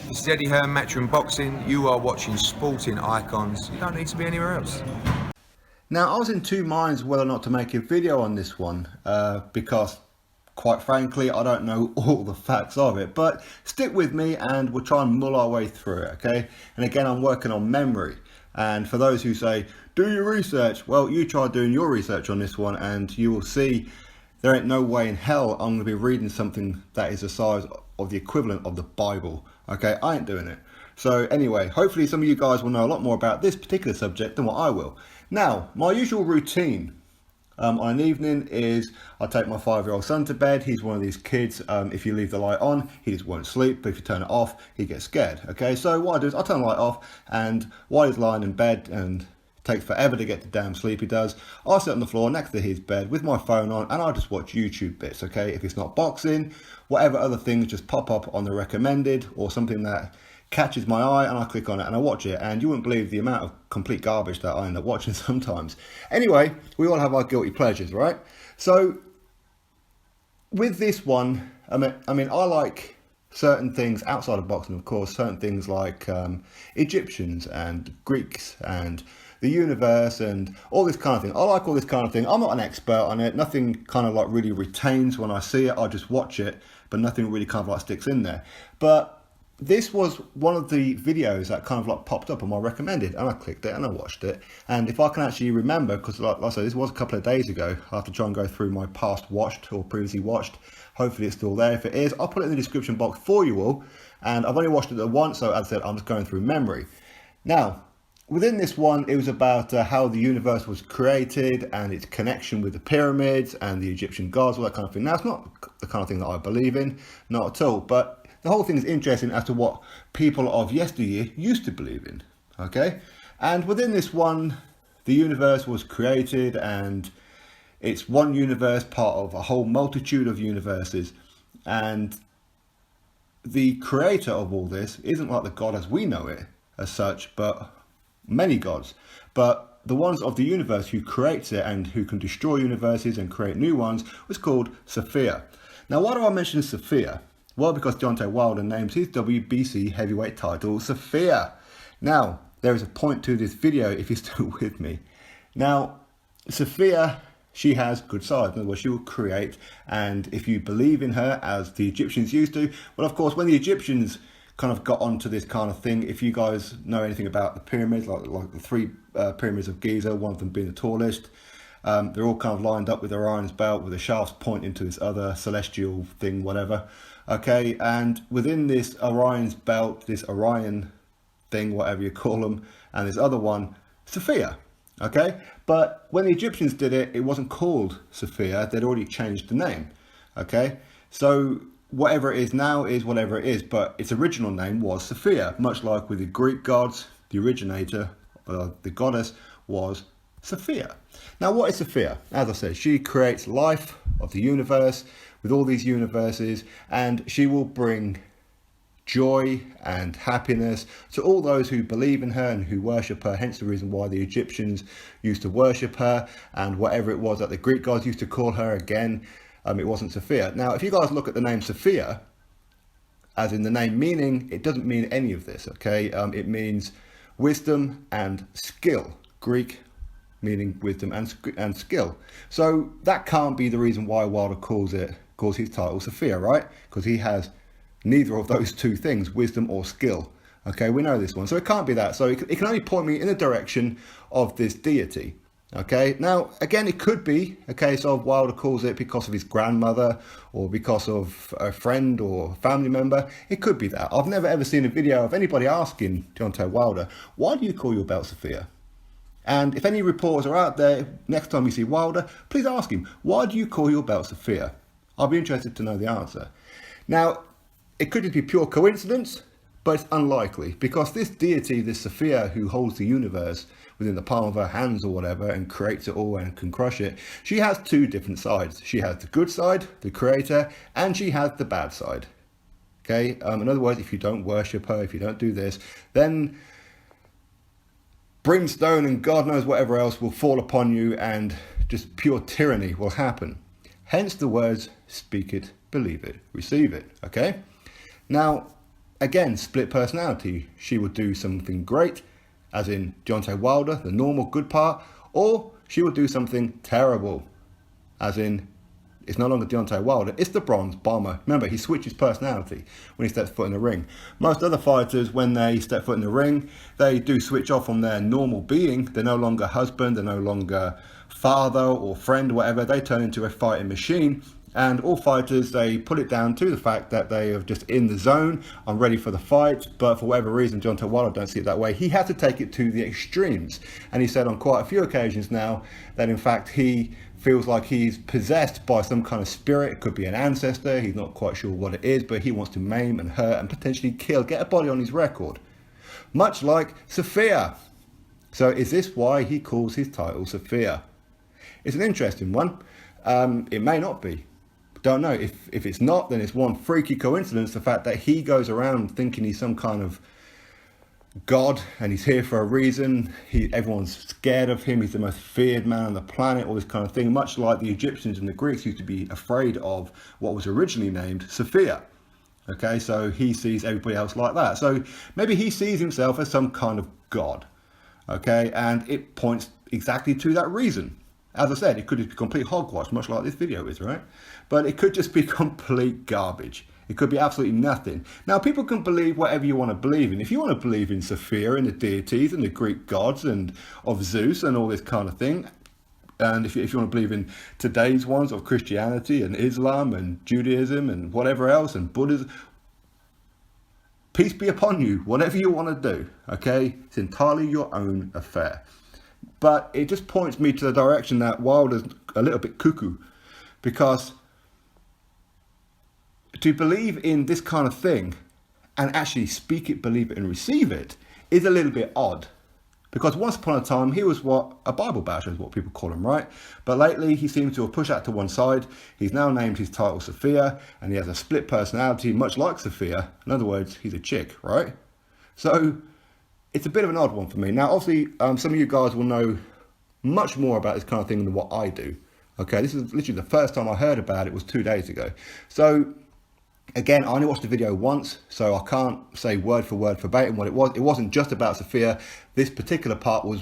This is Eddie Hearn, Matchroom Boxing. You are watching Sporting Icons. You don't need to be anywhere else. Now, I was in two minds whether or not to make a video on this one because, quite frankly, I don't know all the facts of it. But stick with me and we'll try and mull our way through it, okay? And again, I'm working on memory. And for those who say, do your research, well, you try doing your research on this one and you will see there ain't no way in hell I'm going to be reading something that is the size of the equivalent of the Bible. Okay, I ain't doing it. So anyway, hopefully some of you guys will know a lot more about this particular subject than what I will. Now, my usual routine on an evening is I take my 5-year-old son to bed. He's one of these kids, if you leave the light on, he just won't sleep. But if you turn it off, he gets scared. Okay, so what I do is I turn the light off, and while he's lying in bed and takes forever to get to damn sleep he does, I'll sit on the floor next to his bed with my phone on and I'll just watch YouTube bits, okay? If it's not boxing, whatever other things just pop up on the recommended or something that catches my eye and I click on it and I watch it, and you wouldn't believe the amount of complete garbage that I end up watching sometimes. Anyway, we all have our guilty pleasures, right? So with this one, I mean, I like certain things outside of boxing, of course, certain things like Egyptians and Greeks and the universe and all this kind of thing. I like all this kind of thing. I'm not an expert on it. Nothing kind of like really retains when I see it. I just watch it, but nothing really kind of like sticks in there. But this was one of the videos that kind of like popped up on my recommended, and I clicked it and I watched it. And if I can actually remember, because like I said, this was a couple of days ago, I have to try and go through my past watched or previously watched. Hopefully it's still there. If it is, I'll put it in the description box for you all. And I've only watched it once, so as I said, I'm just going through memory. Now, within this one, it was about how the universe was created and its connection with the pyramids and the Egyptian gods, all that kind of thing. Now, it's not the kind of thing that I believe in, not at all. But the whole thing is interesting as to what people of yesteryear used to believe in, okay? And within this one, the universe was created and it's one universe, part of a whole multitude of universes. And the creator of all this isn't like the God as we know it as such, but many gods. But the ones of the universe who creates it and who can destroy universes and create new ones was called Sophia. Now, why do I mention Sophia? Well, because Deontay Wilder names his WBC Heavyweight Title Sophia. Now, there is a point to this video if you're still with me. Now, Sophia, she has good sides. In other words, she will create, and if you believe in her as the Egyptians used to, well, of course, when the Egyptians kind of got onto this kind of thing, if you guys know anything about the pyramids, like the three pyramids of Giza, one of them being the tallest, they're all kind of lined up with Orion's belt with the shafts pointing to this other celestial thing, whatever. Okay, and within this Orion's belt, this Orion thing, whatever you call them, and this other one, Sophia. Okay, but when the Egyptians did it, it wasn't called Sophia. They'd already changed the name. Okay, so whatever it is now is whatever it is, but its original name was Sophia, much like with the Greek gods, the originator, the goddess was Sophia. Now, what is Sophia? As I said, she creates life of the universe with all these universes, and she will bring joy and happiness to all those who believe in her and who worship her, hence the reason why the Egyptians used to worship her, and whatever it was that the Greek gods used to call her, again, it wasn't Sophia. Now, if you guys look at the name Sophia, as in the name meaning, it doesn't mean any of this, okay? It means wisdom and skill. Greek meaning wisdom and skill. So that can't be the reason why Wilder calls his title Sophia, right? Because he has neither of those two things, wisdom or skill. Okay, we know this one. So it can't be that. So it can only point me in the direction of this deity. Okay, now again, it could be a case of Wilder calls it because of his grandmother or because of a friend or family member. It could be that. I've never ever seen a video of anybody asking Deontay Wilder, why do you call your belt Sophia? And if any reporters are out there, next time you see Wilder, please ask him, why do you call your belt Sophia? I'll be interested to know the answer. Now, it could just be pure coincidence, but it's unlikely, because this deity, this Sophia who holds the universe within the palm of her hands or whatever and creates it all and can crush it, she has two different sides. She has the good side, the creator, and she has the bad side. Okay, in other words, if you don't worship her, if you don't do this, then brimstone and God knows whatever else will fall upon you and just pure tyranny will happen. Hence the words, speak it, believe it, receive it, okay? Now, again, split personality. She would do something great, as in Deontay Wilder, the normal good part, or she would do something terrible, as in it's no longer Deontay Wilder, it's the Bronze Bomber. Remember, he switches personality when he steps foot in the ring. Most other fighters, when they step foot in the ring, they do switch off from their normal being. They're no longer husband, they're no longer father or friend, whatever. They turn into a fighting machine. And all fighters, they put it down to the fact that they are just in the zone, I'm ready for the fight. But for whatever reason, Deontay Wilder don't see it that way. He had to take it to the extremes. And he said on quite a few occasions now that in fact he feels like he's possessed by some kind of spirit. It could be an ancestor, he's not quite sure what it is, but he wants to maim and hurt and potentially kill, get a body on his record. Much like Sophia. So is this why he calls his title Sophia? It's an interesting one. It may not be. Don't know. If it's not, then it's one freaky coincidence, the fact that he goes around thinking he's some kind of God and he's here for a reason. Everyone's scared of him. He's the most feared man on the planet, all this kind of thing. Much like the Egyptians and the Greeks used to be afraid of what was originally named Sophia. Okay, so he sees everybody else like that. So maybe he sees himself as some kind of God. Okay, and it points exactly to that reason. As I said, it could just be complete hogwash, much like this video is, right? But it could just be complete garbage. It could be absolutely nothing. Now, people can believe whatever you want to believe in. If you want to believe in Sophia and the deities and the Greek gods and of Zeus and all this kind of thing, and if you want to believe in today's ones of Christianity and Islam and Judaism and whatever else and Buddhism, peace be upon you, whatever you want to do, okay? It's entirely your own affair. But it just points me to the direction that Wilder's a little bit cuckoo, because to believe in this kind of thing and actually speak it, believe it and receive it is a little bit odd. Because once upon a time, he was what a Bible basher is what people call him, right? But lately, he seems to have pushed that to one side. He's now named his title Sophia, and he has a split personality, much like Sophia. In other words, he's a chick, right? So it's a bit of an odd one for me. Now, obviously, some of you guys will know much more about this kind of thing than what I do. Okay, this is literally the first time I heard about it was 2 days ago. So again, I only watched the video once, so I can't say word for word verbatim what it was. It wasn't just about Sophia. This particular part was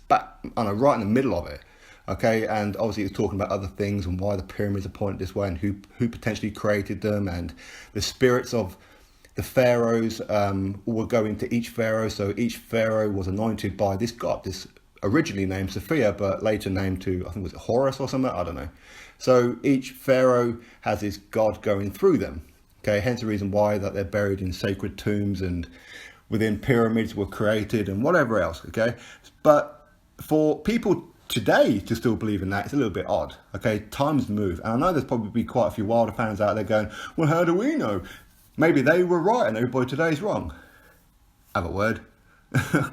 right in the middle of it. Okay, and obviously it was talking about other things and why the pyramids are pointed this way and who potentially created them, and the spirits of the pharaohs will go into each pharaoh. So each pharaoh was anointed by this god, this originally named Sophia, but later named to, I think, was it Horus or something? I don't know. So each pharaoh has this god going through them. Okay, hence the reason why that they're buried in sacred tombs and within pyramids were created and whatever else. Okay, but for people today to still believe in that, it's a little bit odd. Okay, times move, and I know there's probably quite a few Wilder fans out there going, well, how do we know? Maybe they were right and everybody today is wrong. Have a word.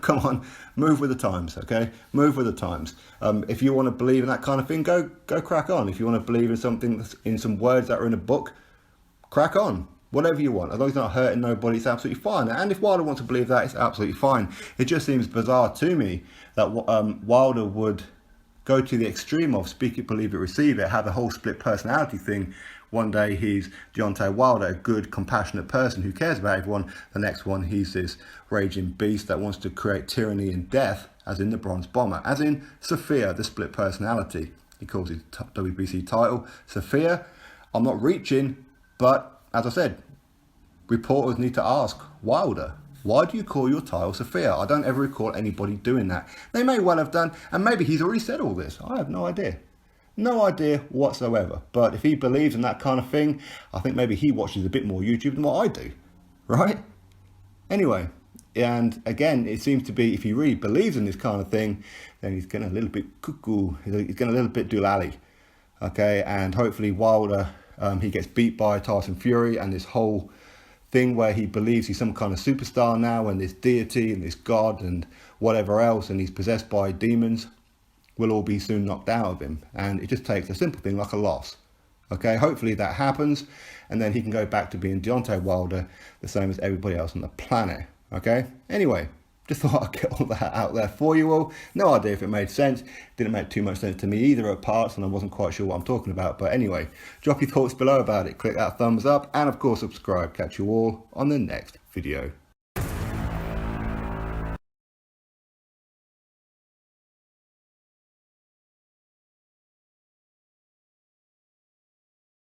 Come on, move with the times, okay? Move with the times. If you want to believe in that kind of thing, go crack on. If you want to believe in something, in some words that are in a book, crack on. Whatever you want. As long as it's not hurting nobody, it's absolutely fine. And if Wilder wants to believe that, it's absolutely fine. It just seems bizarre to me that Wilder would go to the extreme of speak it, believe it, receive it, have the whole split personality thing. One day he's Deontay Wilder, a good, compassionate person who cares about everyone. The next one, he's this raging beast that wants to create tyranny and death, as in the Bronze Bomber, as in Sophia, the split personality. He calls his WBC title Sophia. I'm not reaching, but as I said, reporters need to ask Wilder, why do you call your title Sophia? I don't ever recall anybody doing that. They may well have done, and maybe he's already said all this. I have no idea. No idea whatsoever. But if he believes in that kind of thing, I think maybe he watches a bit more YouTube than what I do. Right? Anyway, and again, it seems to be, if he really believes in this kind of thing, then he's getting a little bit cuckoo. He's getting a little bit doolally. Okay, and hopefully Wilder, he gets beat by Tyson Fury, and this whole thing where he believes he's some kind of superstar now, and this deity and this god and whatever else, and he's possessed by demons, will all be soon knocked out of him. And it just takes a simple thing like a loss. Okay, hopefully that happens, and then he can go back to being Deontay Wilder, the same as everybody else on the planet. Okay, anyway, Just thought I'd get all that out there for you all. No idea if it made sense. Didn't make too much sense to me either at parts, and I wasn't quite sure what I'm talking about. But anyway, drop your thoughts below about it. Click that thumbs up, and of course subscribe. Catch you all on the next video.